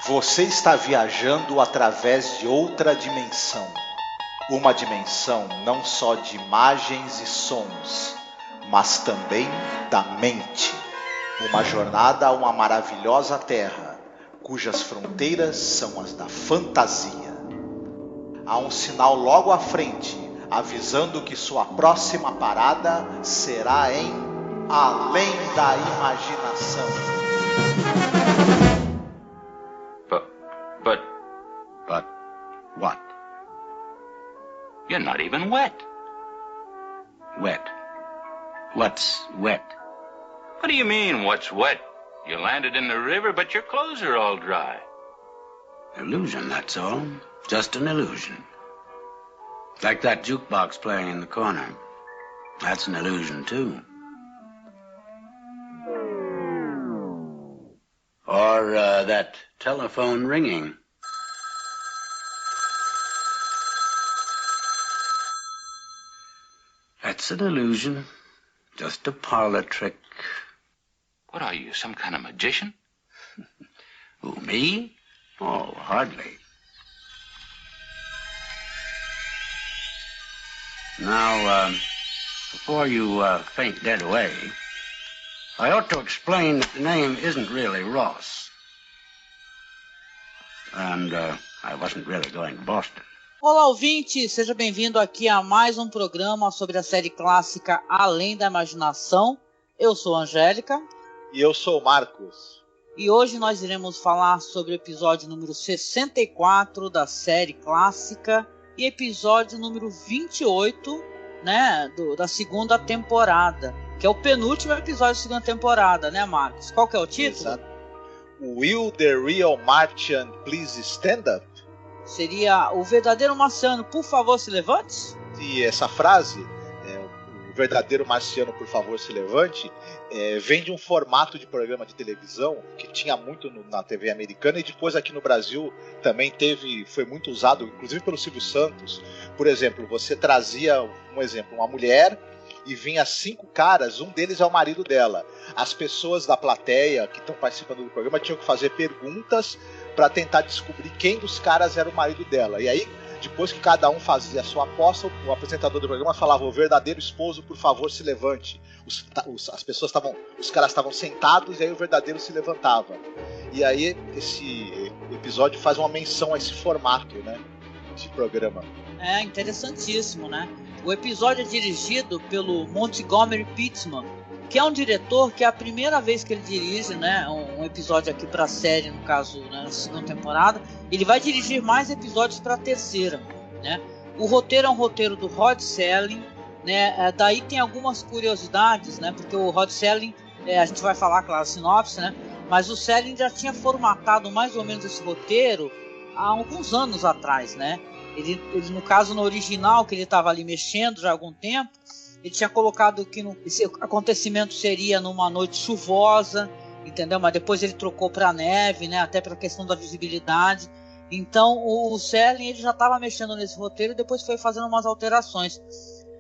Você está viajando através de outra dimensão. Uma dimensão não só de imagens e sons, mas também da mente. Uma jornada a uma maravilhosa terra, cujas fronteiras são as da fantasia. Há um sinal logo à frente, avisando que sua próxima parada será em Além da Imaginação. But what? You're not even wet. Wet? What's wet? What do you mean, what's wet? You landed in the river, but your clothes are all dry. Illusion, that's all. Just an illusion. Like that jukebox playing in the corner. That's an illusion, too. Or that telephone ringing. That's an illusion. Just a parlor trick. What are you, some kind of magician? Who, me? Oh, hardly. Now, before you faint dead away, I ought to explain that the name isn't really Ross. And I wasn't really going to Boston. Olá, ouvinte! Seja bem-vindo aqui a mais um programa sobre a série clássica Além da Imaginação. Eu sou a Angélica. E eu sou o Marcos. E hoje nós iremos falar sobre o episódio número 64 da série clássica e episódio número 28, né, da segunda temporada, que é o penúltimo episódio da segunda temporada, né, Marcos? Qual que é o título? Exato. Will the Real Martian Please Stand Up? Seria o verdadeiro marciano, por favor, se levante? E essa frase, o verdadeiro marciano, por favor, se levante, vem de um formato de programa de televisão que tinha muito na TV americana e depois aqui no Brasil também foi muito usado, inclusive pelo Silvio Santos. Por exemplo, você trazia uma mulher e vinha 5 caras, um deles é o marido dela. As pessoas da plateia que estão participando do programa tinham que fazer perguntas para tentar descobrir quem dos caras era o marido dela. E aí, depois que cada um fazia a sua aposta, o apresentador do programa falava: o verdadeiro esposo, por favor, se levante. Os caras estavam sentados e aí o verdadeiro se levantava. E aí esse episódio faz uma menção a esse formato, né, de programa. É interessantíssimo, né? O episódio é dirigido pelo Montgomery Pittman, que é um diretor que é a primeira vez que ele dirige, né, um episódio aqui para a série, no caso, né, na segunda temporada. Ele vai dirigir mais episódios para a terceira, né? O roteiro é um roteiro do Rod Serling, né? Daí tem algumas curiosidades, né? Porque o Rod Serling, a gente vai falar, claro, a sinopse, né? Mas o Serling já tinha formatado mais ou menos esse roteiro há alguns anos atrás, né? Ele no caso, no original, que ele estava ali mexendo já há algum tempo, ele tinha colocado que esse acontecimento seria numa noite chuvosa, entendeu? Mas depois ele trocou para neve, né? Até pela questão da visibilidade. Então o Serling, ele já estava mexendo nesse roteiro e depois foi fazendo umas alterações.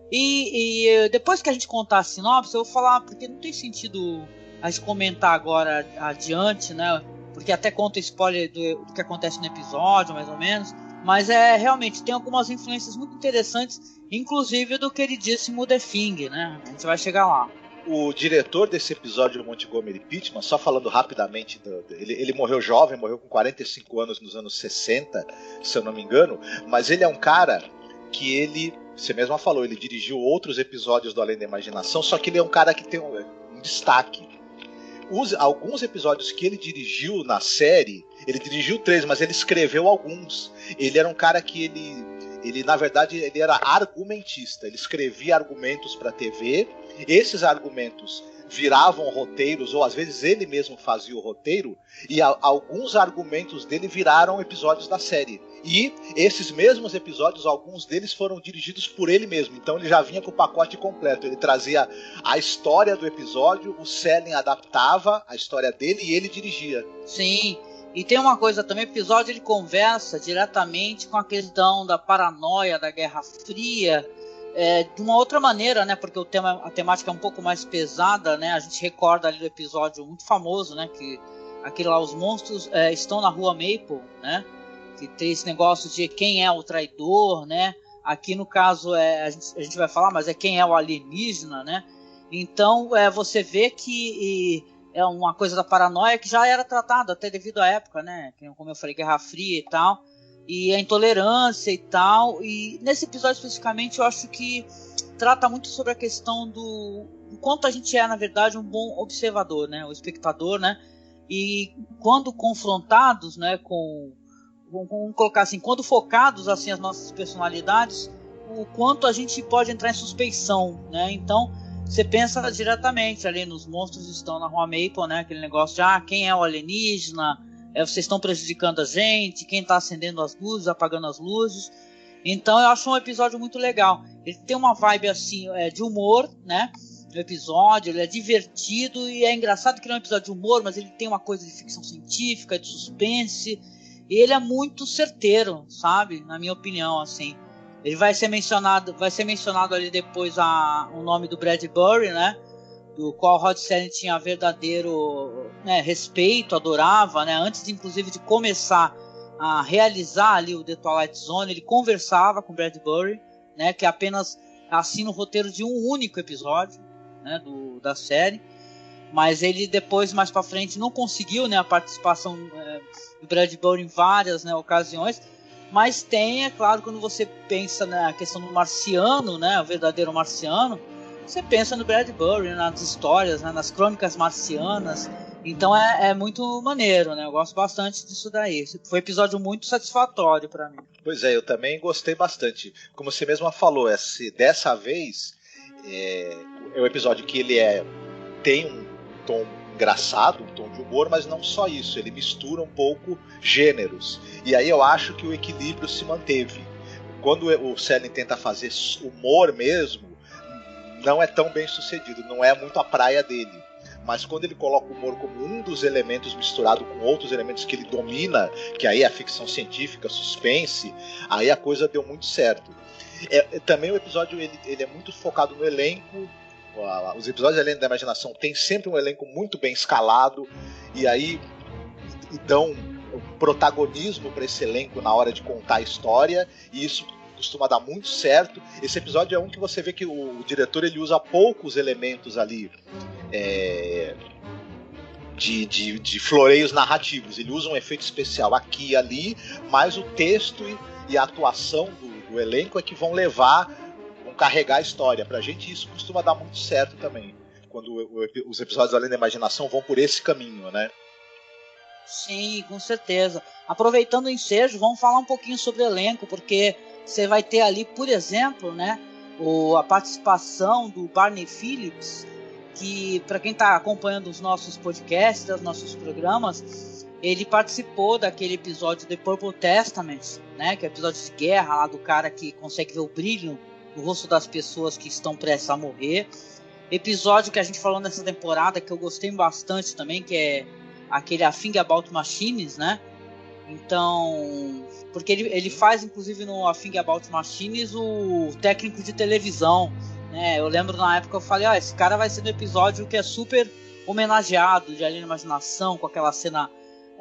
E depois que a gente contar a sinopse, eu vou falar, porque não tem sentido a gente comentar agora adiante, né? Porque até conta spoiler do que acontece no episódio, mais ou menos. Mas realmente tem algumas influências muito interessantes, inclusive do queridíssimo The Thing, né? A gente vai chegar lá. O diretor desse episódio, o Montgomery Pittman, só falando rapidamente, ele morreu jovem, morreu com 45 anos nos anos 60, se eu não me engano, mas ele é um cara que você mesma falou, ele dirigiu outros episódios do Além da Imaginação, só que ele é um cara que tem um destaque. Alguns episódios que ele dirigiu na série, ele dirigiu 3, mas ele escreveu alguns. Ele era um cara que ele na verdade, ele era argumentista. Ele escrevia argumentos para TV. Esses argumentos viravam roteiros, ou às vezes ele mesmo fazia o roteiro, e alguns argumentos dele viraram episódios da série. E esses mesmos episódios, alguns deles foram dirigidos por ele mesmo. Então ele já vinha com o pacote completo. Ele trazia a história do episódio, o Serling adaptava a história dele e ele dirigia. Sim, e tem uma coisa também, o episódio ele conversa diretamente com a questão da paranoia, da Guerra Fria, de uma outra maneira, né? Porque a temática é um pouco mais pesada, né? A gente recorda ali do episódio muito famoso, né? Que aquele lá, os monstros estão na rua Maple, né? Que tem esse negócio de quem é o traidor, né? Aqui no caso a gente vai falar, mas é quem é o alienígena, né? Então você vê que é uma coisa da paranoia que já era tratada até devido à época, né? Como eu falei, Guerra Fria e tal, e a intolerância e tal. E nesse episódio especificamente eu acho que trata muito sobre a questão do quanto a gente é, na verdade, um bom observador, né? O espectador, né? E quando confrontados, né, vamos colocar assim, quando focados assim as nossas personalidades, o quanto a gente pode entrar em suspeição, né? Então você pensa diretamente ali nos monstros que estão na rua Maple, né? Aquele negócio de quem é o alienígena, vocês estão prejudicando a gente, quem está acendendo as luzes, apagando as luzes. Então eu acho um episódio muito legal. Ele tem uma vibe assim de humor, né? O episódio, ele é divertido e é engraçado que ele é um episódio de humor, mas ele tem uma coisa de ficção científica, de suspense, e ele é muito certeiro, sabe? Na minha opinião, assim. Ele vai ser mencionado ali depois o nome do Bradbury, né? Do qual o Rod Serling tinha verdadeiro, né, respeito, adorava, né? Antes inclusive de começar a realizar ali o The Twilight Zone, ele conversava com o Bradbury, né? Que apenas assina o roteiro de um único episódio, né, da série, mas ele depois, mais pra frente, não conseguiu, né, a participação do Bradbury em várias, né, ocasiões, mas tem, é claro, quando você pensa na questão do marciano, né, o verdadeiro marciano, você pensa no Bradbury, nas histórias, né, nas crônicas marcianas, então é muito maneiro, né, eu gosto bastante disso daí. Foi um episódio muito satisfatório pra mim. Pois é, eu também gostei bastante. Como você mesma falou, dessa vez é um episódio que ele tem um tom engraçado, um tom de humor, mas não só isso, ele mistura um pouco gêneros. E aí eu acho que o equilíbrio se manteve. Quando o Serling tenta fazer humor mesmo, não é tão bem sucedido, não é muito a praia dele. Mas quando ele coloca o humor como um dos elementos misturado com outros elementos que ele domina, que aí é a ficção científica, suspense, aí a coisa deu muito certo. Também o episódio ele é muito focado no elenco. Os episódios Além da Imaginação tem sempre um elenco muito bem escalado, e aí dão protagonismo para esse elenco na hora de contar a história, e isso costuma dar muito certo. Esse episódio é um que você vê que o diretor ele usa poucos elementos ali de floreios narrativos. Ele usa um efeito especial aqui e ali, mas o texto e a atuação do elenco é que vão carregar a história. Pra gente isso costuma dar muito certo também, quando os episódios Além da Imaginação vão por esse caminho, né? Sim, com certeza. Aproveitando o ensejo, vamos falar um pouquinho sobre o elenco, porque você vai ter ali, por exemplo, né, a participação do Barney Phillips, que, para quem está acompanhando os nossos podcasts, os nossos programas, ele participou daquele episódio The Purple Testament, né, que é o episódio de guerra lá do cara que consegue ver o brilho no rosto das pessoas que estão prestes a morrer. Episódio que a gente falou nessa temporada, que eu gostei bastante também, que é aquele A Thing About Machines, né? Então, porque ele faz, inclusive, no A Thing About Machines, o técnico de televisão, né? Eu lembro na época, eu falei, esse cara vai ser no episódio que é super homenageado de Além da Imaginação, com aquela cena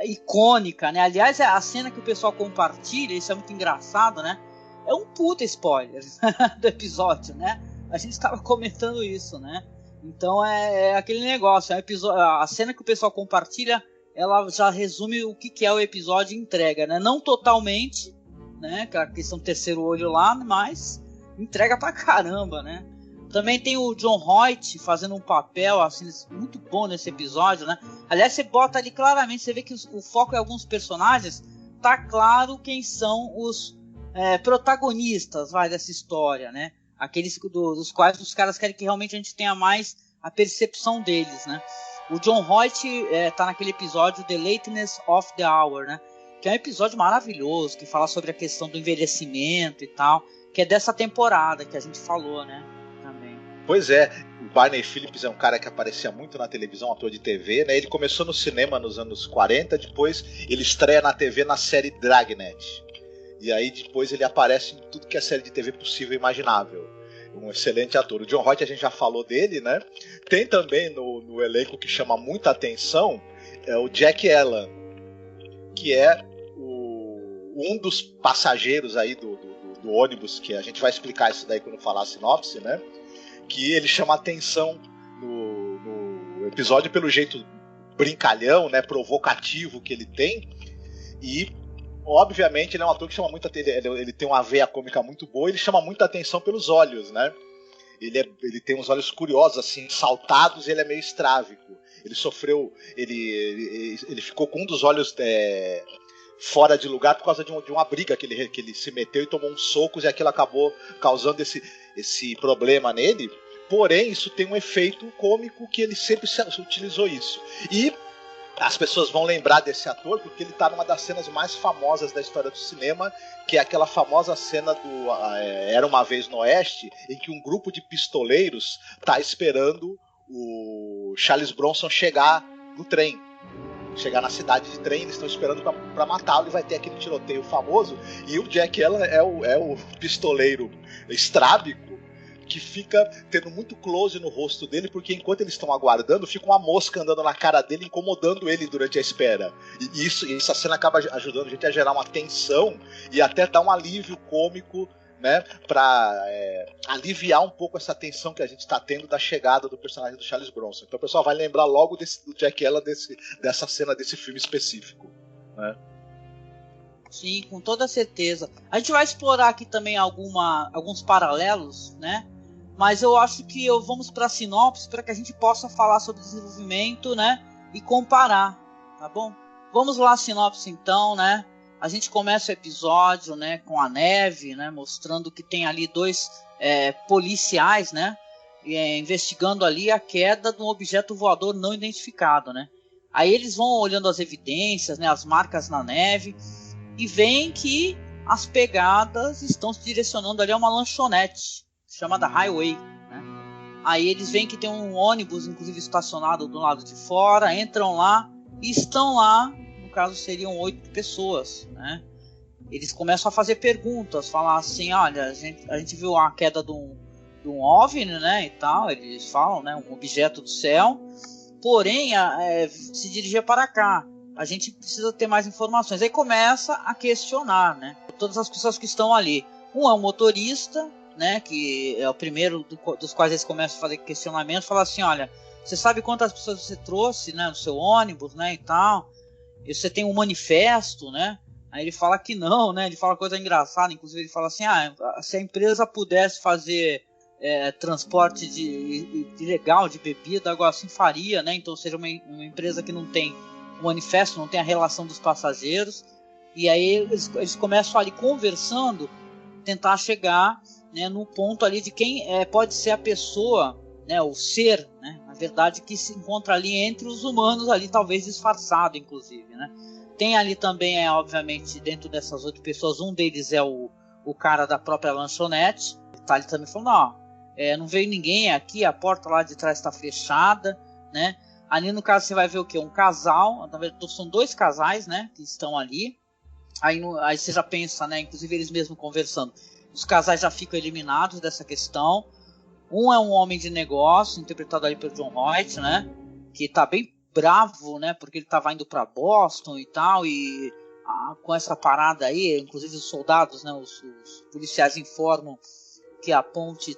icônica, né? Aliás, a cena que o pessoal compartilha, isso é muito engraçado, né? É um puta spoiler do episódio, né? A gente estava comentando isso, né? Então é aquele negócio, a cena que o pessoal compartilha, ela já resume o que é o episódio e entrega, né? Não totalmente, né? Aquela questão do terceiro olho lá, mas entrega pra caramba, né? Também tem o John Hoyt fazendo um papel assim, muito bom nesse episódio, né? Aliás, você bota ali claramente, você vê que o foco em alguns personagens, tá claro quem são os protagonistas dessa história, né? Aqueles dos quais os caras querem que realmente a gente tenha mais a percepção deles, né? O John Hoyt tá naquele episódio The Lateness of the Hour, né? Que é um episódio maravilhoso, que fala sobre a questão do envelhecimento e tal, que é dessa temporada que a gente falou, né? Também. Pois é, o Barney Phillips é um cara que aparecia muito na televisão, ator de TV, né? Ele começou no cinema nos anos 40, depois ele estreia na TV na série Dragnet. E aí depois ele aparece em tudo que é série de TV possível e imaginável. Um excelente ator. O John Hoyt, a gente já falou dele, né? Tem também no elenco que chama muita atenção é o Jack Allen, que é um dos passageiros aí do ônibus, que a gente vai explicar isso daí quando falar a sinopse, né? Que ele chama atenção no episódio pelo jeito brincalhão, né, provocativo que ele tem, e obviamente ele é um ator que chama muita ele tem uma veia cômica muito boa, ele chama muita atenção pelos olhos, né? Ele tem uns olhos curiosos, assim, saltados, e ele é meio estrábico. Ele sofreu, ele ficou com um dos olhos fora de lugar por causa de uma briga que ele se meteu e tomou uns socos, e aquilo acabou causando esse problema nele. Porém, isso tem um efeito cômico que ele sempre utilizou isso. E as pessoas vão lembrar desse ator porque ele está numa das cenas mais famosas da história do cinema, que é aquela famosa cena do Era Uma Vez no Oeste, em que um grupo de pistoleiros está esperando o Charles Bronson chegar no trem. Chegar na cidade de trem, eles estão esperando para matá-lo, e vai ter aquele tiroteio famoso. E o Jack Allen é o pistoleiro estrábico que fica tendo muito close no rosto dele, porque enquanto eles estão aguardando, fica uma mosca andando na cara dele, incomodando ele durante a espera. E essa cena acaba ajudando a gente a gerar uma tensão e até dar um alívio cômico, né, para aliviar um pouco essa tensão que a gente está tendo da chegada do personagem do Charles Bronson. Então o pessoal vai lembrar logo do Jack Allen dessa cena desse filme específico, né? Sim, com toda certeza. A gente vai explorar aqui também alguns paralelos, né? Mas eu acho que vamos para a sinopse para que a gente possa falar sobre desenvolvimento, né? E comparar, tá bom? Vamos lá, a sinopse então, né? A gente começa o episódio, né, com a neve, né, mostrando que tem ali dois policiais, né, investigando ali a queda de um objeto voador não identificado, né. Aí eles vão olhando as evidências, né, as marcas na neve, e veem que as pegadas estão se direcionando ali a uma lanchonete chamada Highway, né. Aí eles veem que tem um ônibus, inclusive, estacionado do lado de fora, entram lá e estão lá. No caso seriam 8 pessoas, né? Eles começam a fazer perguntas, falar assim, olha, a gente viu a queda de um OVNI, né, e tal, eles falam, né, um objeto do céu, porém se dirigia para cá, a gente precisa ter mais informações. Aí começa a questionar, né, todas as pessoas que estão ali. Um é o motorista, né, que é o primeiro dos quais eles começam a fazer questionamento, fala assim, olha, você sabe quantas pessoas você trouxe, né, no seu ônibus, né, e tal? E você tem um manifesto, né? Aí ele fala que não, né? Ele fala coisa engraçada, inclusive ele fala assim, se a empresa pudesse fazer transporte ilegal de bebida, algo assim faria, né? Então seja uma empresa que não tem um manifesto, não tem a relação dos passageiros. E aí eles começam ali conversando, tentar chegar, né, no ponto ali de quem pode ser a pessoa, né, o ser, né, na verdade, que se encontra ali entre os humanos, ali talvez disfarçado, inclusive, né. Tem ali também, obviamente, dentro dessas 8 pessoas, um deles é o cara da própria lanchonete, tá ali também falando, não veio ninguém aqui, a porta lá de trás está fechada, né. Ali no caso você vai ver o que? Um casal, na verdade são 2 casais, né, que estão ali. Aí você já pensa, né, inclusive eles mesmos conversando, os casais já ficam eliminados dessa questão. Um é um homem de negócio, interpretado ali pelo John Voight, né? Que tá bem bravo, né? Porque ele tava indo para Boston e tal, e com essa parada aí, inclusive os soldados, né? Os policiais informam que a ponte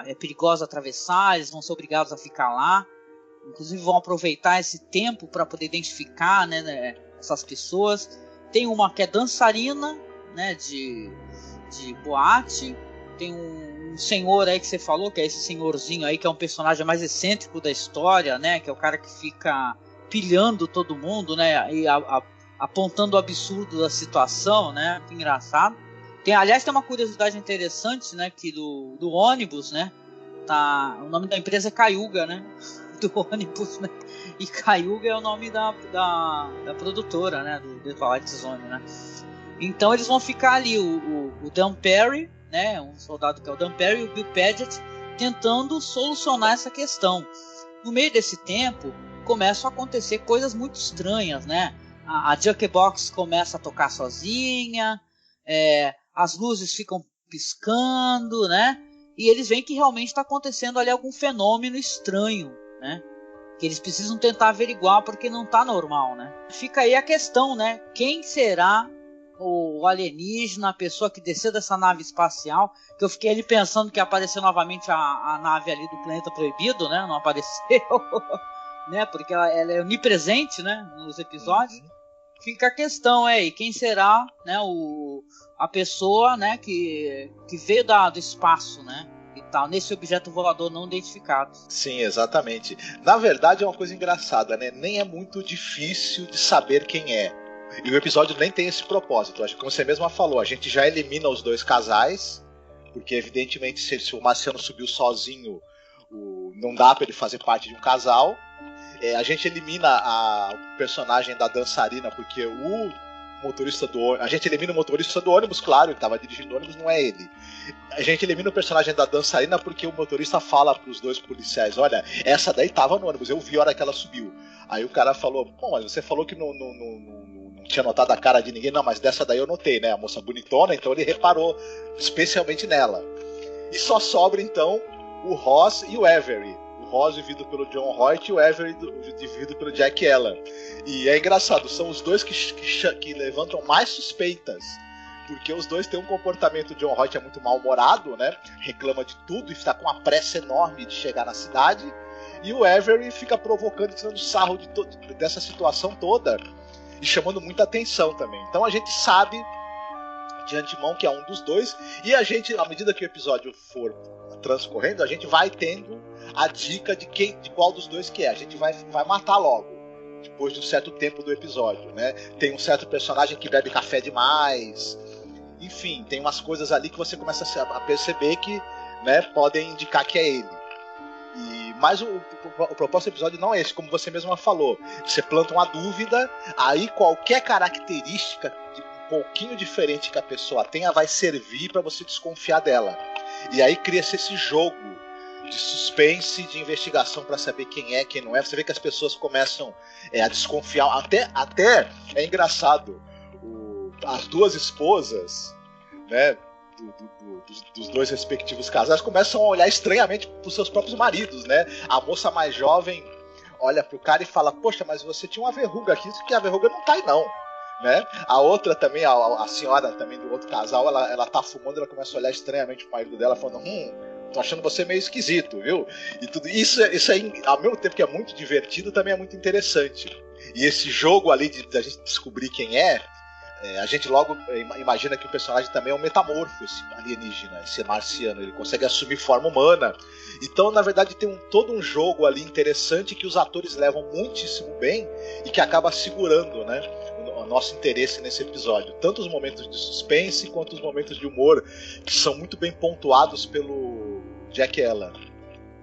é perigosa atravessar, eles vão ser obrigados a ficar lá. Inclusive vão aproveitar esse tempo para poder identificar, né, essas pessoas. Tem uma que é dançarina, né? De boate. Tem um senhor aí que você falou, que é esse senhorzinho aí, que é um personagem mais excêntrico da história, né? Que é o cara que fica pilhando todo mundo, né? E apontando o absurdo da situação, né? Que engraçado. Aliás, tem uma curiosidade interessante, né? Que do ônibus, né? O nome da empresa é Cayuga, né? Do ônibus, né? E Cayuga é o nome da produtora, né? Do The Twilight Zone, né? Então eles vão ficar ali, o Dan Perry, né? Um soldado que é o Dan Perry, e o Bill Paget, tentando solucionar essa questão. No meio desse tempo, começam a acontecer coisas muito estranhas, né? A Jukebox começa a tocar sozinha, as luzes ficam piscando, né? E eles veem que realmente está acontecendo ali algum fenômeno estranho, né? que eles precisam tentar averiguar porque não tá normal, né? Fica aí a questão, né? Quem será o alienígena, a pessoa que desceu dessa nave espacial? Que eu fiquei ali pensando que ia aparecer novamente a nave ali do Planeta Proibido, né? Não apareceu, né? Porque ela é onipresente, né? Nos episódios. Fica a questão aí, quem será, né? A pessoa, né? Que veio do espaço, né? E tal, nesse objeto voador não identificado. Sim, exatamente. Na verdade é uma coisa engraçada, né? Nem é muito difícil de saber quem é. E o episódio nem tem esse propósito. Acho que, como você mesma falou, a gente já elimina os dois casais, porque evidentemente se o Marciano subiu sozinho, não dá pra ele fazer parte de um casal. A gente elimina o personagem da dançarina, porque o motorista do ônibus... A gente elimina o motorista do ônibus, claro, ele estava dirigindo o ônibus, não é ele. A gente elimina o personagem da dançarina porque o motorista fala para os dois policiais: olha, essa daí estava no ônibus, eu vi a hora que ela subiu. Aí o cara falou: bom, mas você falou que não tinha notado a cara de ninguém. Não, mas dessa daí eu notei, né? A moça bonitona, então ele reparou especialmente nela. E só sobra então o Ross e o Avery. O Ross vivido pelo John Hoyt e o Avery vivido pelo Jack Allen. E é engraçado, são os dois que levantam mais suspeitas, porque os dois têm um comportamento. O John Hoyt é muito mal-humorado, né? Reclama de tudo e está com uma pressa enorme de chegar na cidade. E o Avery fica provocando, tirando sarro dessa situação toda e chamando muita atenção também. Então a gente sabe de antemão que é um dos dois, e a gente, à medida que o episódio for transcorrendo, a gente vai tendo a dica de qual dos dois que é. A gente vai matar logo, depois de um certo tempo do episódio, né? Tem um certo personagem que bebe café demais. Enfim, tem umas coisas ali que você começa a perceber que, né, podem indicar que é ele. Mas o propósito do episódio não é esse, como você mesma falou. Você planta uma dúvida, aí qualquer característica um pouquinho diferente que a pessoa tenha vai servir para você desconfiar dela. E aí cria-se esse jogo de suspense, de investigação para saber quem é, quem não é. Você vê que as pessoas começam a desconfiar. Até é engraçado, as duas esposas, né, dos dois respectivos casais começam a olhar estranhamente para os seus próprios maridos, né? A moça mais jovem olha pro cara e fala: poxa, mas você tinha uma verruga aqui, que a verruga não tá aí não, né? A outra também, a senhora também do outro casal, ela tá fumando, ela começa a olhar estranhamente pro marido dela, falando: tô achando você meio esquisito, viu? E tudo isso aí, ao mesmo tempo que é muito divertido, também é muito interessante. E esse jogo ali de a gente descobrir quem a gente logo imagina que o personagem também é um metamorfo, esse alienígena, esse marciano. Ele consegue assumir forma humana. Então, na verdade, tem todo um jogo ali interessante que os atores levam muitíssimo bem e que acaba segurando, né, o nosso interesse nesse episódio. Tanto os momentos de suspense quanto os momentos de humor, que são muito bem pontuados pelo Jack Allen.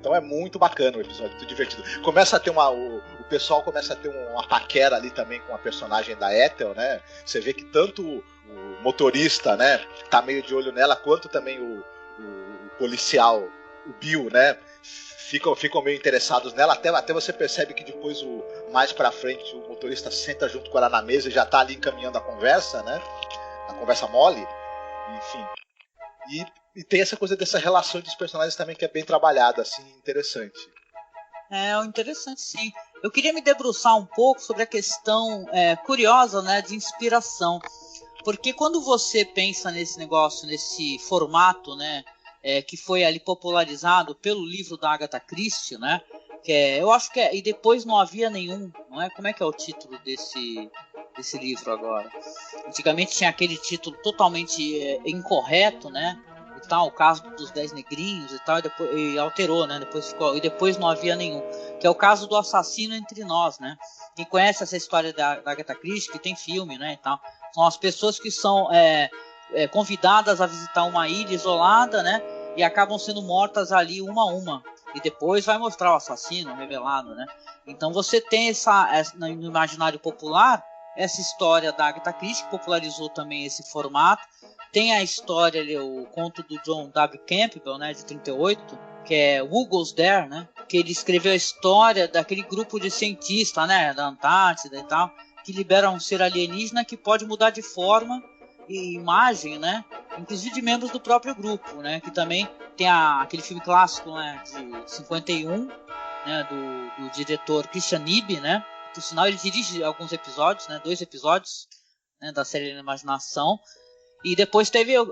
Então é muito bacana o episódio, muito divertido. Começa a ter o pessoal começa a ter uma paquera ali também com a personagem da Ethel, né? Você vê que tanto o motorista, né, tá meio de olho nela, quanto também o policial, o Bill, né, ficam meio interessados nela. Até você percebe que depois, mais pra frente, o motorista senta junto com ela na mesa e já tá ali encaminhando a conversa, né? A conversa mole, enfim. E tem essa coisa dessa relação dos personagens também que é bem trabalhada, assim, interessante. Interessante, sim. Eu queria me debruçar um pouco sobre a questão curiosa, né, de inspiração. Porque quando você pensa nesse negócio, nesse formato, né, que foi ali popularizado pelo livro da Agatha Christie, né, eu acho que e depois não havia nenhum, não é? Como é que é o título desse livro agora? Antigamente tinha aquele título totalmente incorreto, né? E tal, o caso dos 10 negrinhos e tal, e alterou, né? Depois não havia nenhum, que é o caso do Assassino Entre Nós, né? Quem conhece essa história da Agatha Christie, que tem filme, né? E tal, são as pessoas que são convidadas a visitar uma ilha isolada, né? E acabam sendo mortas ali uma a uma. E depois vai mostrar o assassino revelado, né? Então você tem no imaginário popular essa história da Agatha Christie, que popularizou também esse formato. Tem a história ali, o conto do John W. Campbell, né, de 38, que é Who Goes There, né? Que ele escreveu a história daquele grupo de cientistas, né, da Antártida e tal, que libera um ser alienígena que pode mudar de forma e imagem, né? Inclusive de membros do próprio grupo, né? Que também tem aquele filme clássico, né, de 51, né, do diretor Christian Nibbe, né? Por sinal, ele dirige alguns episódios, né? 2 episódios, né, da série da Imaginação. E depois teve a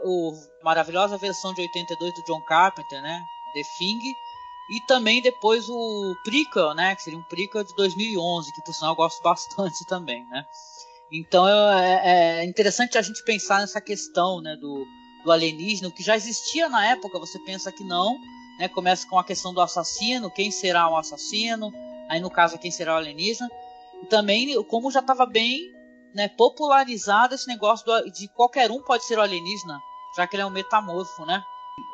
maravilhosa versão de 82 do John Carpenter, né? The Thing. E também depois o prequel, né? Que seria um prequel de 2011, que por sinal eu gosto bastante também, né? Então é interessante a gente pensar nessa questão, né, do alienígena, que já existia na época, você pensa que não, né? Começa com a questão do assassino, quem será o assassino, aí no caso quem será o alienígena. E também como já estava bem, né, popularizado esse negócio de qualquer um pode ser o alienígena, já que ele é um metamorfo, né?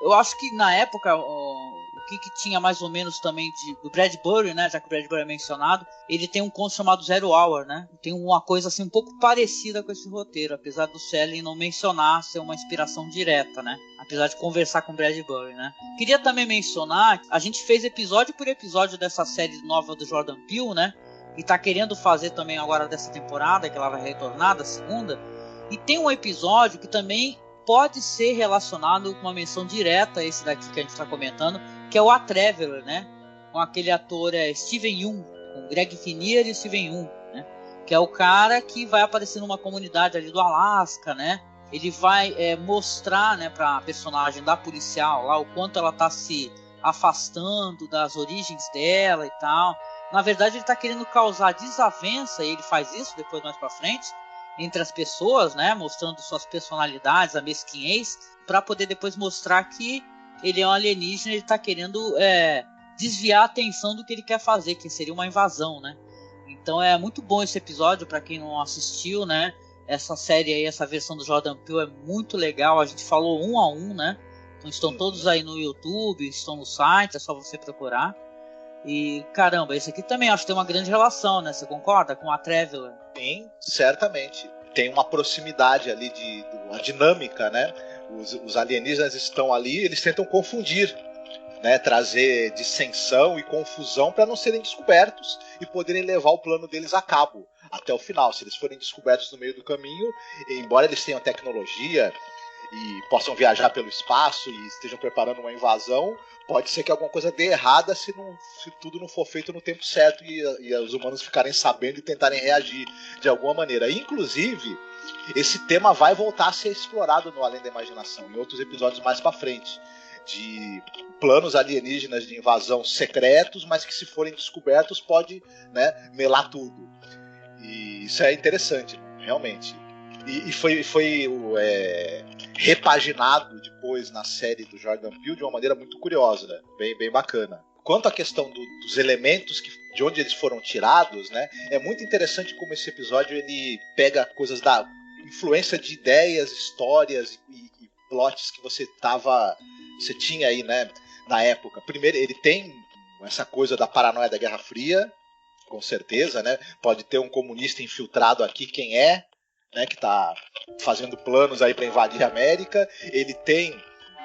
Eu acho que na época o que tinha mais ou menos também do Bradbury, né, já que o Bradbury é mencionado, ele tem um conto chamado Zero Hour, né? Tem uma coisa assim um pouco parecida com esse roteiro, apesar do Shelley não mencionar ser uma inspiração direta, né? Apesar de conversar com o Bradbury, né? Queria também mencionar, a gente fez episódio por episódio dessa série nova do Jordan Peele, né? E tá querendo fazer também agora dessa temporada, que ela vai retornar da segunda. E tem um episódio que também pode ser relacionado com uma menção direta a esse daqui que a gente está comentando, que é o A Traveler, né? Com aquele ator Steven Yeun, com Greg Kinnear e Steven Yeun, né? Que é o cara que vai aparecer numa comunidade ali do Alasca, né? Ele vai mostrar, né, para a personagem da policial lá o quanto ela está se afastando das origens dela e tal. Na verdade, ele está querendo causar desavença, e ele faz isso depois mais para frente, entre as pessoas, né, mostrando suas personalidades, a mesquinhez, para poder depois mostrar que ele é um alienígena, ele está querendo desviar a atenção do que ele quer fazer, que seria uma invasão, né? Então é muito bom esse episódio para quem não assistiu, né? Essa série aí, essa versão do Jordan Peele é muito legal. A gente falou 1 a 1, né? Então estão todos aí no YouTube, estão no site, é só você procurar. E caramba, esse aqui também acho que tem uma grande relação, né? Você concorda com a Traveler? Sim, certamente. Tem uma proximidade ali a dinâmica, né? Os alienígenas estão ali, eles tentam confundir, né? Trazer dissensão e confusão para não serem descobertos e poderem levar o plano deles a cabo até o final. Se eles forem descobertos no meio do caminho, embora eles tenham tecnologia e possam viajar pelo espaço e estejam preparando uma invasão, pode ser que alguma coisa dê errada se tudo não for feito no tempo certo e os humanos ficarem sabendo e tentarem reagir de alguma maneira. Inclusive, esse tema vai voltar a ser explorado no Além da Imaginação, em outros episódios mais pra frente, de planos alienígenas de invasão secretos, mas que se forem descobertos pode, né, melar tudo. E isso é interessante, realmente. E foi repaginado depois na série do Jordan Peele de uma maneira muito curiosa, né? Bem bacana. Quanto à questão dos elementos de onde eles foram tirados, né? É muito interessante como esse episódio ele pega coisas da influência de ideias, histórias e plots que você tinha aí, né, na época. Primeiro, ele tem essa coisa da paranoia da Guerra Fria, com certeza, né? Pode ter um comunista infiltrado aqui, quem é? Né, que está fazendo planos aí para invadir a América. Ele tem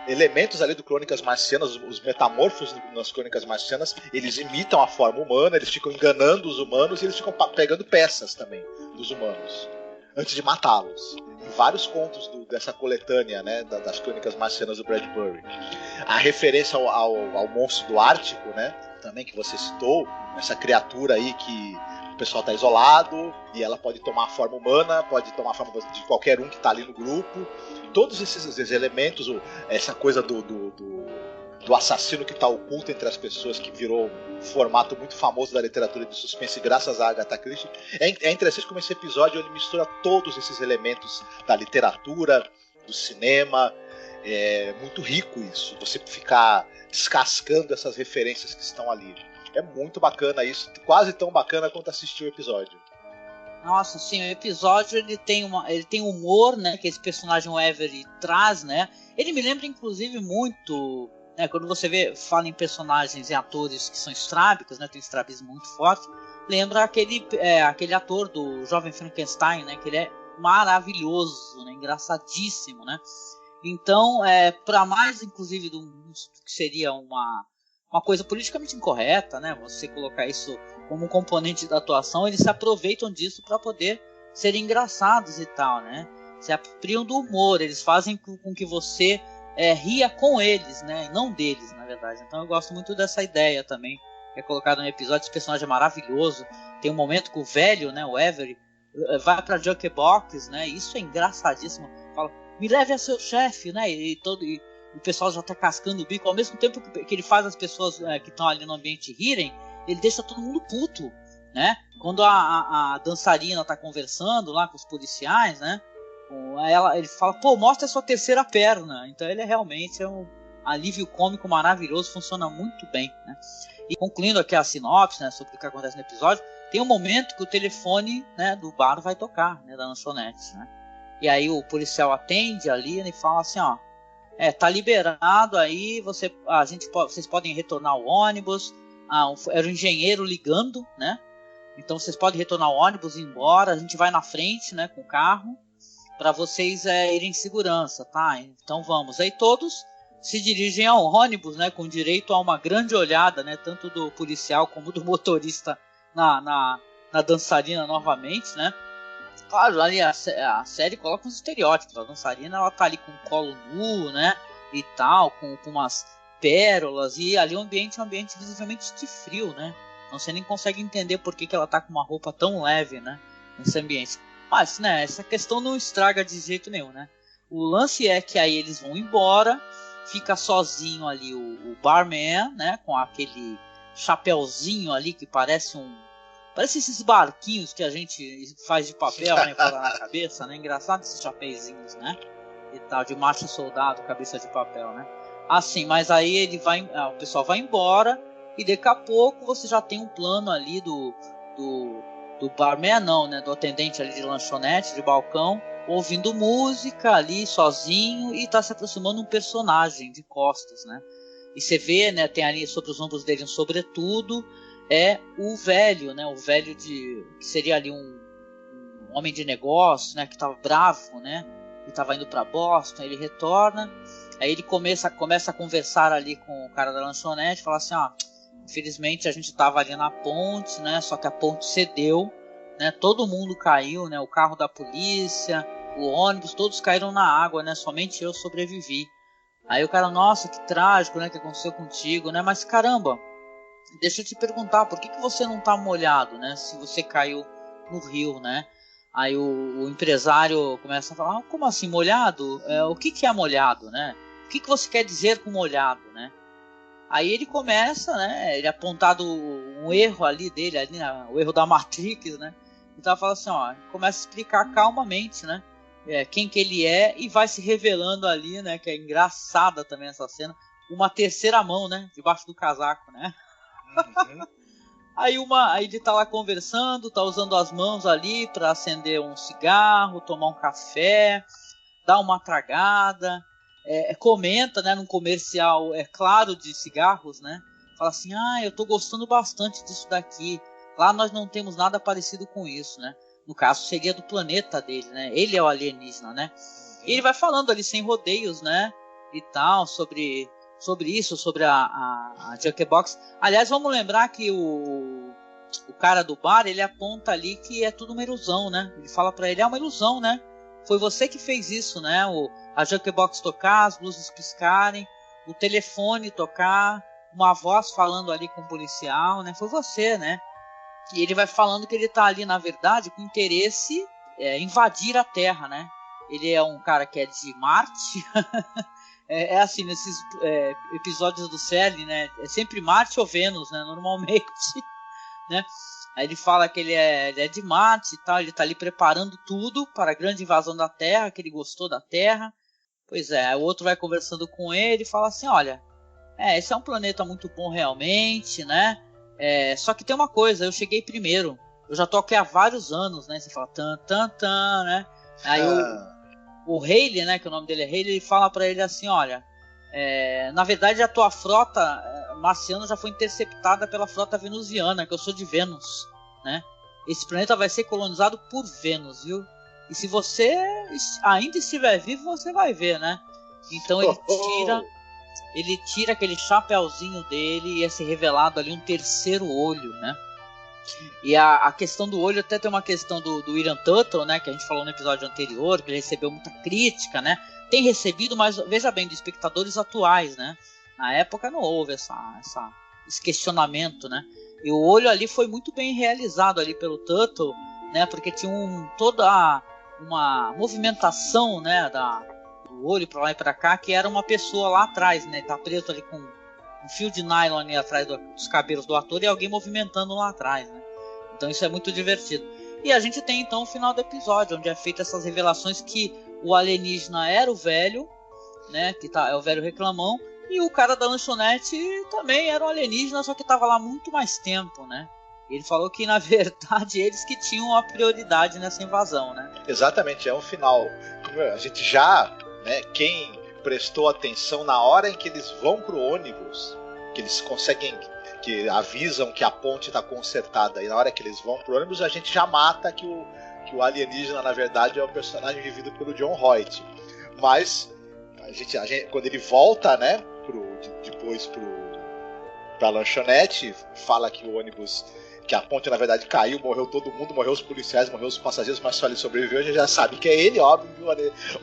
elementos ali do Crônicas Marcianas, os metamorfos nas Crônicas Marcianas, eles imitam a forma humana, eles ficam enganando os humanos e eles ficam pegando peças também dos humanos antes de matá-los. Em vários contos dessa coletânea, né, das Crônicas Marcianas do Bradbury. A referência ao monstro do Ártico, né, também que você citou, essa criatura aí que o pessoal está isolado e ela pode tomar a forma humana, pode tomar a forma de qualquer um que está ali no grupo. Todos esses elementos, essa coisa do assassino que está oculto entre as pessoas, que virou um formato muito famoso da literatura de suspense graças a Agatha Christie. É interessante como esse episódio ele mistura todos esses elementos da literatura, do cinema. É muito rico isso, você ficar descascando essas referências que estão ali. É muito bacana isso, quase tão bacana quanto assistir o episódio. Nossa, sim, o episódio ele tem humor, né, que esse personagem o Avery traz, né? Ele me lembra inclusive muito, né, quando você fala em personagens e atores que são estrábicos, né, tem um estrabismo muito forte, lembra aquele ator do Jovem Frankenstein, né, que ele é maravilhoso, né, engraçadíssimo, né? Então, para mais inclusive do que seria uma coisa politicamente incorreta, né? Você colocar isso como um componente da atuação, eles se aproveitam disso para poder serem engraçados e tal, né? Se apropriam do humor, eles fazem com que você ria com eles, né? E não deles, na verdade. Então eu gosto muito dessa ideia também. que é colocado no episódio. Esse personagem é maravilhoso. Tem um momento que o velho, né, o Avery, vai pra Jukebox, né, isso é engraçadíssimo. Fala, me leve a seu chefe, né, e o pessoal já tá cascando o bico. Ao mesmo tempo que ele faz as pessoas que estão ali no ambiente rirem, ele deixa todo mundo puto, né. Quando a dançarina tá conversando lá com os policiais, né, ele fala, pô, mostra a sua terceira perna. Então ele realmente é um alívio cômico maravilhoso, funciona muito bem, né? E concluindo aqui a sinopse, né, sobre o que acontece no episódio, tem um momento que o telefone, né, do bar vai tocar, né, da lanchonete, né? E aí o policial atende ali e fala assim, ó, tá liberado aí, vocês podem retornar ao ônibus. Era o engenheiro ligando, né? Então vocês podem retornar ao ônibus e ir embora, a gente vai na frente, né, com o carro, para vocês irem em segurança, tá? Então vamos. Aí todos se dirigem ao ônibus, né, com direito a uma grande olhada, né, tanto do policial como do motorista na dançarina novamente, né? Claro, ali a série coloca uns estereótipos. A dançarina, ela tá ali com o colo nu, né, e tal, com umas pérolas, e ali o ambiente é um ambiente visivelmente de frio, né? Então você nem consegue entender por que ela tá com uma roupa tão leve, né, nesse ambiente. Mas, né, essa questão não estraga de jeito nenhum, né? O lance é que aí eles vão embora, fica sozinho ali o barman, né, com aquele chapéuzinho ali que parece esses barquinhos que a gente faz de papel, né, na cabeça, né? Engraçado esses chapéuzinhos, né? E tal, de macho soldado, cabeça de papel, né? Assim, mas aí o pessoal vai embora e daqui a pouco você já tem um plano ali do barman, não, né? Do atendente ali de lanchonete, de balcão, ouvindo música ali sozinho, e tá se aproximando um personagem de costas, né? E você vê, né, tem ali sobre os ombros dele um sobretudo, o velho, né? O velho que seria ali um homem de negócio, né? Que tava bravo, né? E tava indo para Boston, ele retorna, aí ele começa a conversar ali com o cara da lanchonete, fala assim, ó, infelizmente a gente tava ali na ponte, né? Só que a ponte cedeu, né? Todo mundo caiu, né? O carro da polícia, o ônibus, todos caíram na água, né? Somente eu sobrevivi. Aí o cara, nossa, que trágico, né? Que aconteceu contigo, né? Mas caramba, deixa eu te perguntar, por que você não tá molhado, né? Se você caiu no rio, né? Aí o empresário começa a falar, como assim molhado? O que é molhado, né? O que você quer dizer com molhado, né? Aí ele começa, né? Ele apontado um erro ali dele, o erro da Matrix, né? Então fala assim, ó, começa a explicar calmamente, né? Quem que ele é, e vai se revelando ali, né? Que é engraçada também essa cena, uma terceira mão, né? Debaixo do casaco, né? Uhum. Aí ele tá lá conversando, tá usando as mãos ali para acender um cigarro, tomar um café, dar uma tragada, comenta, né, num comercial, claro, de cigarros, né? Fala assim, eu tô gostando bastante disso daqui. Lá nós não temos nada parecido com isso, né? No caso, seria do planeta dele, né? Ele é o alienígena, né? E ele vai falando ali sem rodeios, né? E tal, sobre isso, sobre a Jukebox. Aliás, vamos lembrar que o cara do bar, ele aponta ali que é tudo uma ilusão, né? Ele fala pra ele, é uma ilusão, né? Foi você que fez isso, né? A Jukebox tocar, as luzes piscarem, o telefone tocar, uma voz falando ali com o policial, né? Foi você, né? E ele vai falando que ele tá ali, na verdade, com interesse invadir a Terra, né? Ele é um cara que é de Marte. Assim, nesses episódios do CERN, né? É sempre Marte ou Vênus, né? Normalmente, né? Aí ele fala que ele é de Marte e tal, ele tá ali preparando tudo para a grande invasão da Terra, que ele gostou da Terra. Pois é, o outro vai conversando com ele e fala assim, olha, esse é um planeta muito bom realmente, né? Só que tem uma coisa, eu cheguei primeiro, eu já tô aqui há vários anos, né? Você fala, tan, né? Aí o Haley, né, que o nome dele é Haley, ele fala pra ele assim, olha, na verdade a tua frota marciana já foi interceptada pela frota venusiana, que eu sou de Vênus, né? Esse planeta vai ser colonizado por Vênus, viu? E se você ainda estiver vivo, você vai ver, né? Então ele tira aquele chapéuzinho dele e é se revelado ali um terceiro olho, né? E a questão do olho, até tem uma questão do William Tuttle, né, que a gente falou no episódio anterior, que ele recebeu muita crítica, né? Tem recebido, mas veja bem, de espectadores atuais, né? Na época não houve essa esse questionamento, né? E o olho ali foi muito bem realizado ali pelo Tuttle, né? Porque tinha toda uma movimentação, né, do olho para lá e para cá, que era uma pessoa lá atrás, né? Tá preso ali com um fio de nylon ali atrás dos cabelos do ator e alguém movimentando lá atrás, né? Então isso é muito divertido. E a gente tem então o final do episódio, onde é feita essas revelações que o alienígena era o velho, né? Que é o velho reclamão, e o cara da lanchonete também era um alienígena, só que estava lá muito mais tempo, né? Ele falou que, na verdade, eles que tinham a prioridade nessa invasão, né? Exatamente, é um final. A gente já, né, quem prestou atenção na hora em que eles vão pro ônibus, que eles conseguem, que avisam que a ponte está consertada, e na hora que eles vão pro ônibus, a gente já mata que o alienígena, na verdade, é o personagem vivido pelo John Hoyt. Mas, a gente, quando ele volta, né, depois pra lanchonete, fala que o ônibus, que a ponte na verdade caiu, morreu todo mundo, morreu os policiais, morreu os passageiros, mas só ele sobreviveu, a gente já sabe que é ele, óbvio,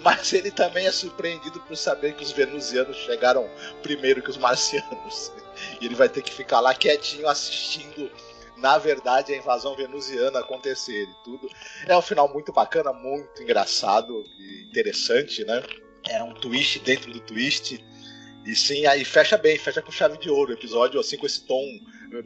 mas ele também é surpreendido por saber que os venusianos chegaram primeiro que os marcianos, e ele vai ter que ficar lá quietinho assistindo, na verdade, a invasão venusiana acontecer e tudo. É um final muito bacana, muito engraçado e interessante, né? É um twist dentro do twist. E sim, aí fecha bem, fecha com chave de ouro o episódio, assim, com esse tom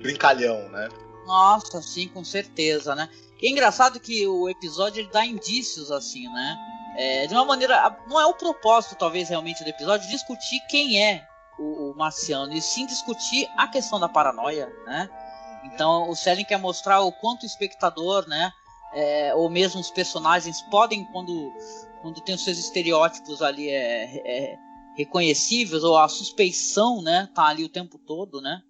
brincalhão, né? Nossa, sim, com certeza, né? E é engraçado que o episódio ele dá indícios, assim, né? De uma maneira, não é o propósito, talvez, realmente, do episódio, discutir quem é o marciano, e sim discutir a questão da paranoia, né? Então, o Selig quer mostrar o quanto o espectador, né? Ou mesmo os personagens podem, quando tem os seus estereótipos ali reconhecíveis, ou a suspeição, né? Tá ali o tempo todo, né?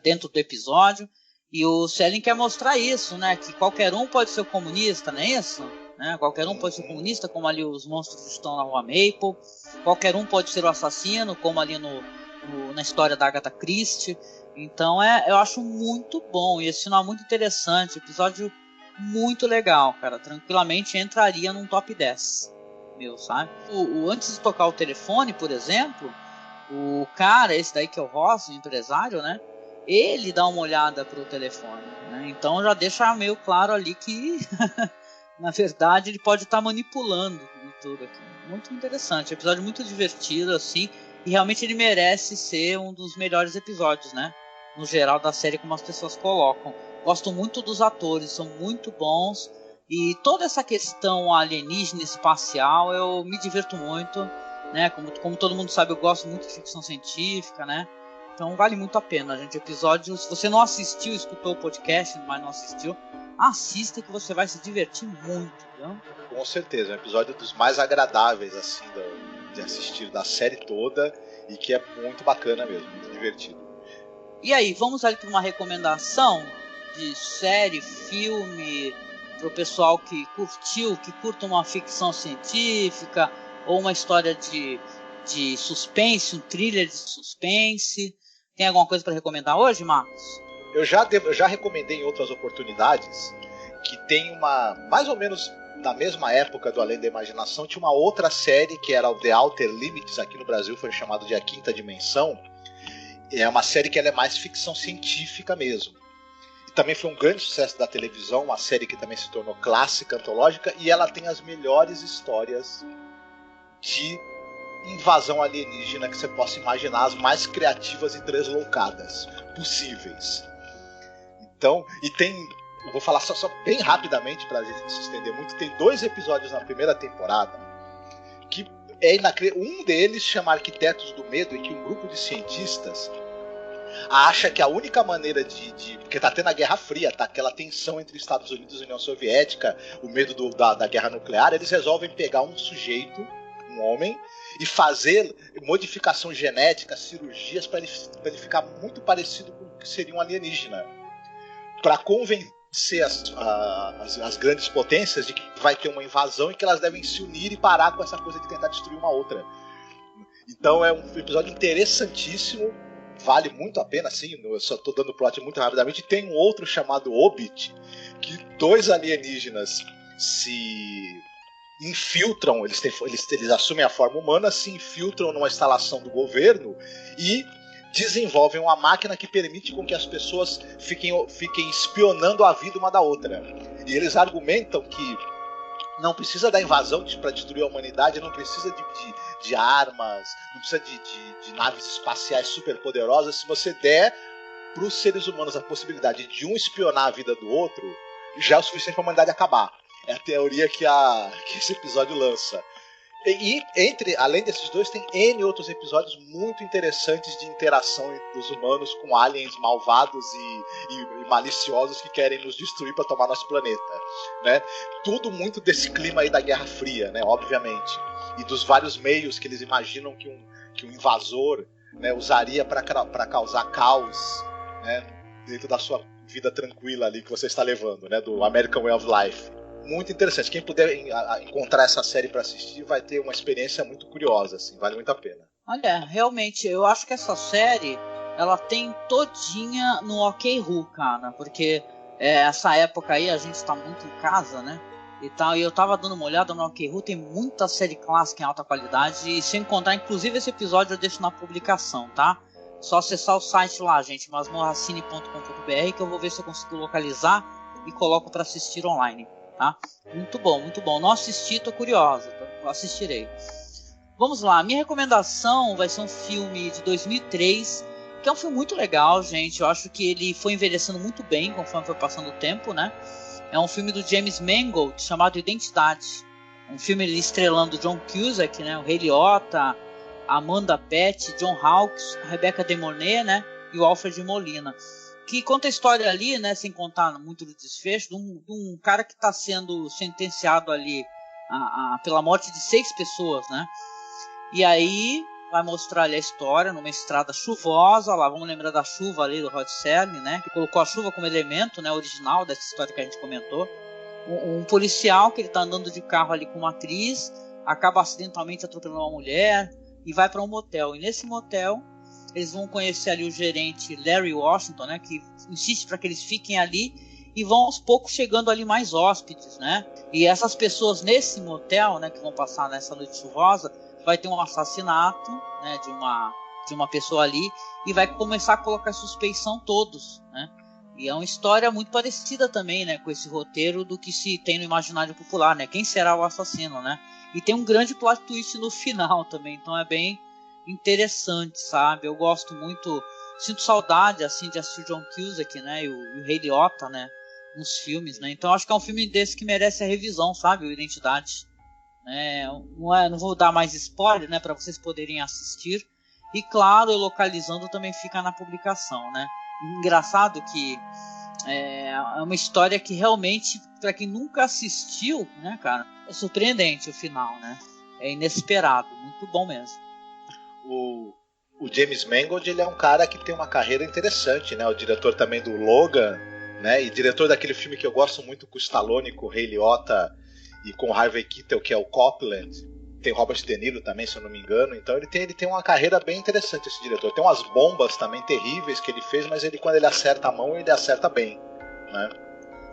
Dentro do episódio. E o Selig quer mostrar isso, né? Que qualquer um pode ser comunista, não é isso? Né? Qualquer um pode ser comunista, como ali os monstros estão na Rua Maple. Qualquer um pode ser o assassino, como ali na história da Agatha Christie. Então eu acho muito bom. E esse final é muito interessante. Episódio muito legal, cara. Tranquilamente entraria num top 10. Meu, sabe? Antes de tocar o telefone, por exemplo, o cara, esse daí que é o Ross, o empresário, né? Ele dá uma olhada pro telefone, né? Então já deixa meio claro ali que na verdade ele pode estar manipulando tudo aqui. Muito interessante, episódio muito divertido assim, e realmente ele merece ser um dos melhores episódios, né? No geral da série, como as pessoas colocam. Gosto muito dos atores, são muito bons, e toda essa questão alienígena espacial eu me divirto muito, né? Como todo mundo sabe, eu gosto muito de ficção científica, né? Então vale muito a pena, gente. Episódio, se você não assistiu, escutou o podcast, mas não assistiu, assista que você vai se divertir muito, viu? Com certeza, é um episódio dos mais agradáveis assim de assistir da série toda, e que é muito bacana mesmo, muito divertido. E aí, vamos ali para uma recomendação de série, filme, para o pessoal que curta uma ficção científica ou uma história de suspense, um thriller de suspense. Tem alguma coisa para recomendar hoje, Marcos? Eu já recomendei em outras oportunidades que tem mais ou menos na mesma época do Além da Imaginação, tinha uma outra série que era o The Outer Limits, aqui no Brasil foi chamado de A Quinta Dimensão. É uma série que ela é mais ficção científica mesmo. E também foi um grande sucesso da televisão, uma série que também se tornou clássica, antológica, e ela tem as melhores histórias de invasão alienígena que você possa imaginar, as mais criativas e desloucadas possíveis. Então, e tem, eu vou falar só bem rapidamente para a gente não se estender muito, tem 2 episódios na primeira temporada que é inacreditável. Um deles chama Arquitetos do Medo, em que um grupo de cientistas acha que a única maneira porque tá tendo a Guerra Fria, tá aquela tensão entre Estados Unidos e União Soviética, o medo da guerra nuclear, eles resolvem pegar um sujeito, um homem, e fazer modificação genética, cirurgias para ele ficar muito parecido com o que seria um alienígena, para convencer as grandes potências de que vai ter uma invasão e que elas devem se unir e parar com essa coisa de tentar destruir uma outra. Então é um episódio interessantíssimo, vale muito a pena, assim, eu só estou dando plot muito rapidamente. Tem um outro chamado Obit, que 2 alienígenas se infiltram, eles assumem a forma humana, se infiltram numa instalação do governo e desenvolvem uma máquina que permite com que as pessoas fiquem espionando a vida uma da outra. E eles argumentam que não precisa da invasão para destruir a humanidade, não precisa de armas, não precisa de naves espaciais superpoderosas. Se você der para os seres humanos a possibilidade de um espionar a vida do outro, já é o suficiente para a humanidade acabar. É a teoria que esse episódio lança. E além desses dois, tem N outros episódios muito interessantes de interação dos humanos com aliens malvados e maliciosos que querem nos destruir para tomar nosso planeta, né? Tudo muito desse clima aí da Guerra Fria, né? Obviamente. E dos vários meios que eles imaginam que um invasor, né, usaria para causar caos, né, dentro da sua vida tranquila ali que você está levando, né? Do American Way of Life. Muito interessante. Quem puder encontrar essa série para assistir vai ter uma experiência muito curiosa, assim, vale muito a pena. Olha, realmente, eu acho que essa série ela tem todinha no OK-Ru, cara, porque essa época aí a gente tá muito em casa, né? E tal, e eu tava dando uma olhada no OK-Ru, tem muita série clássica em alta qualidade, e se eu encontrar, inclusive esse episódio eu deixo na publicação, tá? Só acessar o site lá, gente, masmorracine.com.br, que eu vou ver se eu consigo localizar e coloco para assistir online. Tá? Muito bom, não assisti, tô curiosa, assistirei. Vamos lá, minha recomendação vai ser um filme de 2003, que é um filme muito legal, gente. Eu acho que ele foi envelhecendo muito bem conforme foi passando o tempo, né? É um filme do James Mangold chamado Identidade. Um filme estrelando John Cusack, né? O Ray Liotta, Amanda Peet, John Hawkes, Rebecca De Mornay, né? E o Alfred Molina. Que conta a história ali, né, sem contar muito do desfecho, de um cara que está sendo sentenciado ali pela morte de 6 pessoas, né? E aí vai mostrar ali a história numa estrada chuvosa, lá vamos lembrar da chuva ali do Rod Serling, né? Que colocou a chuva como elemento, né, original dessa história que a gente comentou. Um policial que ele está andando de carro ali com uma atriz, acaba acidentalmente atropelando uma mulher e vai para um motel. E nesse motel eles vão conhecer ali o gerente Larry Washington, né, que insiste para que eles fiquem ali, e vão aos poucos chegando ali mais hóspedes, né? E essas pessoas nesse motel, né, que vão passar nessa noite chuvosa, vai ter um assassinato, né, de uma pessoa ali, e vai começar a colocar suspeição todos, né? E é uma história muito parecida também, né, com esse roteiro do que se tem no imaginário popular, né? Quem será o assassino, né? E tem um grande plot twist no final também, então é bem interessante, sabe? Eu gosto muito, sinto saudade assim de assistir John Cusack, né, e o Ray Liotta, né, nos filmes, né? Então acho que é um filme desse que merece a revisão, sabe? O Identidade, né? Não vou dar mais spoiler, né, para vocês poderem assistir. E claro, localizando também fica na publicação, né? Engraçado que é uma história que realmente, para quem nunca assistiu, né, cara, é surpreendente o final, né? É inesperado, muito bom mesmo. O James Mangold, ele é um cara que tem uma carreira interessante, né? O diretor também do Logan, né? E diretor daquele filme que eu gosto muito com o Stallone, com o Ray Liotta e com o Harvey Keitel, que é o Copland. Tem Robert De Niro também, se eu não me engano. Então ele tem uma carreira bem interessante, esse diretor. Tem umas bombas também terríveis que ele fez, mas quando ele acerta a mão, ele acerta bem, né?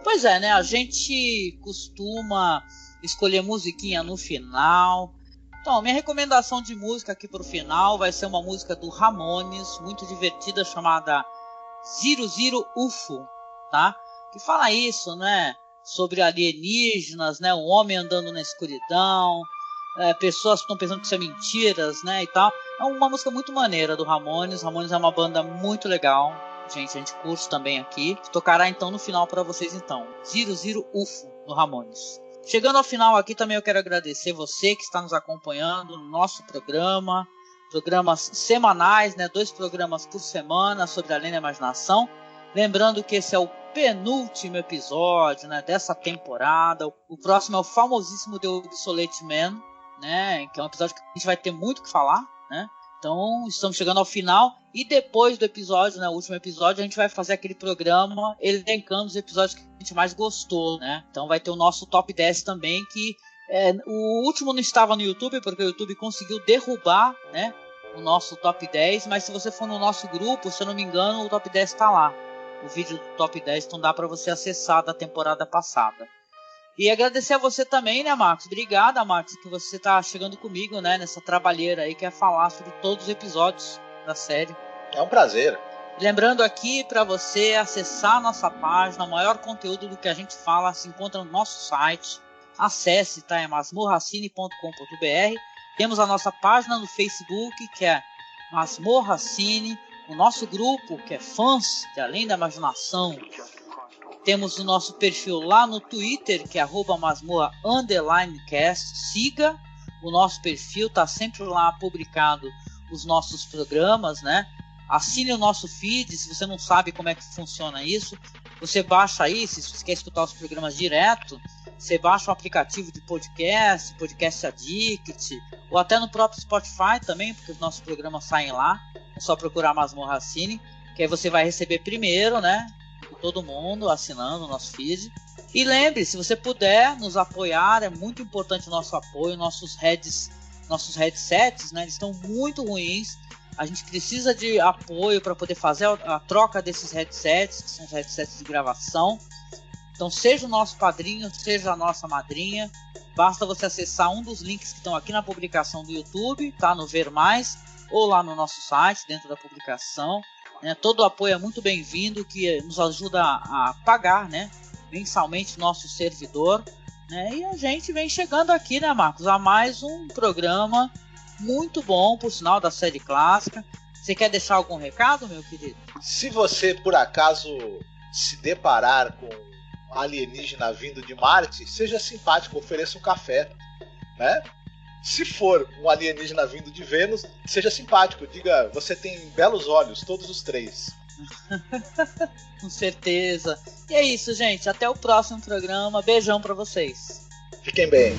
Pois é, né? A gente costuma escolher musiquinha no final. Então, minha recomendação de música aqui pro final vai ser uma música do Ramones, muito divertida, chamada Zero Zero UFO, tá? Que fala isso, né? Sobre alienígenas, né? Um homem andando na escuridão, pessoas que estão pensando que isso é mentiras, né? E tal. É uma música muito maneira do Ramones. Ramones é uma banda muito legal. Gente, a gente curte também aqui. Tocará então no final para vocês então. Zero Zero UFO no Ramones. Chegando ao final aqui também eu quero agradecer você que está nos acompanhando no nosso programa. Programas semanais, né? 2 programas por semana sobre Além da Imaginação. Lembrando que esse é o penúltimo episódio, né, dessa temporada. O próximo é o famosíssimo The Obsolete Man, né? Que é um episódio que a gente vai ter muito o que falar, né? Então estamos chegando ao final. E depois do episódio, né, o último episódio, a gente vai fazer aquele programa elencando os episódios que a gente mais gostou, né? Então vai ter o nosso top 10 também, que o último não estava no YouTube, porque o YouTube conseguiu derrubar, né, o nosso top 10, mas se você for no nosso grupo, se eu não me engano, o top 10 está lá. O vídeo do top 10, então dá para você acessar da temporada passada. E agradecer a você também, né, Marcos? Obrigada, Marcos, que você tá chegando comigo, né, nessa trabalheira aí, que é falar sobre todos os episódios da série. É um prazer. Lembrando aqui para você acessar a nossa página, o maior conteúdo do que a gente fala se encontra no nosso site. Acesse, tá? É masmorracine.com.br. Temos a nossa página no Facebook, que é Masmorra Cine. O nosso grupo, que é Fãs de Além da Imaginação. Temos o nosso perfil lá no Twitter, que é @masmorra_cast. Siga o nosso perfil, tá sempre lá publicado os nossos programas, né? Assine o nosso feed, se você não sabe como é que funciona isso. Você baixa aí, se você quer escutar os programas direto, você baixa o aplicativo de podcast, Podcast Addict, ou até no próprio Spotify também, porque os nossos programas saem lá. É só procurar Masmorra Cine, que aí você vai receber primeiro, né? Todo mundo assinando o nosso feed. E lembre, se você puder nos apoiar, é muito importante o nosso apoio. Nossos headsets, né? Eles estão muito ruins. A gente precisa de apoio para poder fazer a troca desses headsets, que são os headsets de gravação. Então seja o nosso padrinho, seja a nossa madrinha. Basta você acessar um dos links que estão aqui na publicação do YouTube, tá? No Ver Mais, ou lá no nosso site, dentro da publicação. Todo o apoio é muito bem-vindo, que nos ajuda a pagar, né, mensalmente nosso servidor, né? E a gente vem chegando aqui, né, Marcos, a mais um programa muito bom, por sinal, da série clássica. Você quer deixar algum recado, meu querido? Se você, por acaso, se deparar com um alienígena vindo de Marte, seja simpático, ofereça um café, né? Se for um alienígena vindo de Vênus, seja simpático, diga, você tem belos olhos, todos os três. Com certeza. E é isso, gente, até o próximo programa. Beijão pra vocês. Fiquem bem.